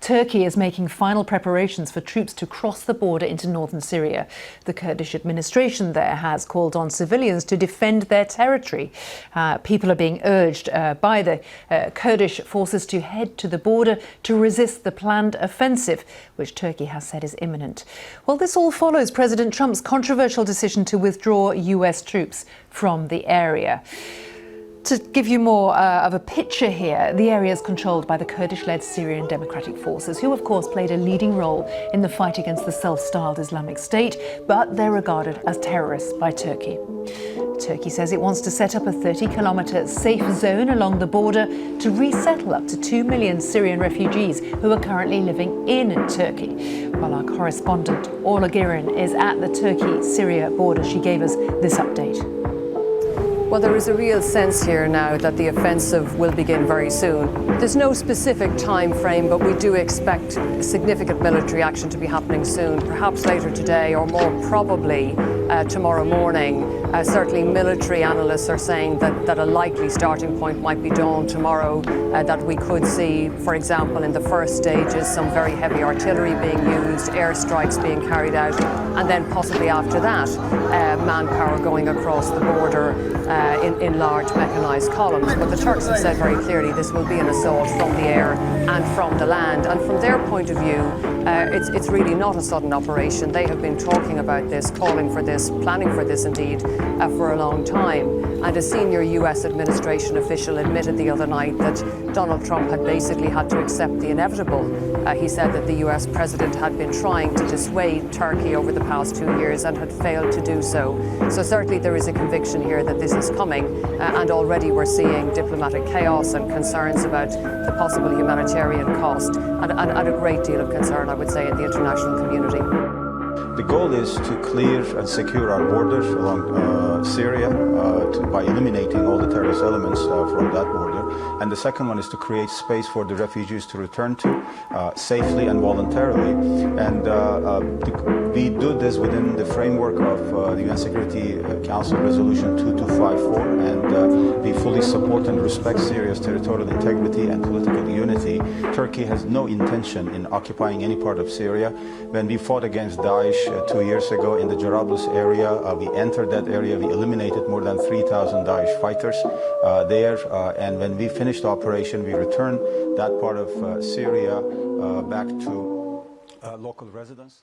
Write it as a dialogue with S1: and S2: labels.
S1: Turkey is making final preparations for troops to cross the border into northern Syria. The Kurdish administration there has called on civilians to defend their territory. People are being urged by the Kurdish forces to head to the border to resist the planned offensive, which Turkey has said is imminent. Well, this all follows President Trump's controversial decision to withdraw US troops from the area. To give you more of a picture here, the area is controlled by the Kurdish-led Syrian Democratic Forces, who of course played a leading role in the fight against the self-styled Islamic State, but they're regarded as terrorists by Turkey. Turkey says it wants to set up a 30-kilometre safe zone along the border to resettle up to 2 million Syrian refugees who are currently living in Turkey. While our correspondent Orla Girin is at the Turkey-Syria border, she gave us this update.
S2: Well, there is a real sense here now that the offensive will begin very soon. There's no specific time frame, but we do expect significant military action to be happening soon, perhaps later today or more probably tomorrow morning. Certainly military analysts are saying that a likely starting point might be dawn tomorrow, that we could see, for example, in the first stages, some very heavy artillery being used, airstrikes being carried out, and then possibly after that, manpower going across the border in large mechanised columns. But the Turks have said very clearly this will be an assault from the air and from the land. And from their point of view, it's really not a sudden operation. They have been talking about this, calling for this, planning for this indeed, for a long time. And a senior US administration official admitted the other night that Donald Trump had basically had to accept the inevitable. He said that the US president had been trying to dissuade Turkey over the past 2 years and had failed to do so. So certainly there is a conviction here that this is coming, and already we're seeing diplomatic chaos and concerns about the possible humanitarian cost, and a great deal of concern, I would say, in the international community.
S3: The goal is to clear and secure our borders along Syria by eliminating all the terrorist elements from that border. And the second one is to create space for the refugees to return to safely and voluntarily. And we do this within the framework of the UN Security Council Resolution 2254, and we fully support and respect Syria's territorial integrity and political unity. Turkey has no intention in occupying any part of Syria. When we fought against Daesh 2 years ago in the Jarablus area, we entered that area, we eliminated more than 3,000 Daesh fighters there, and when we finished the operation, we returned that part of Syria back to local residents.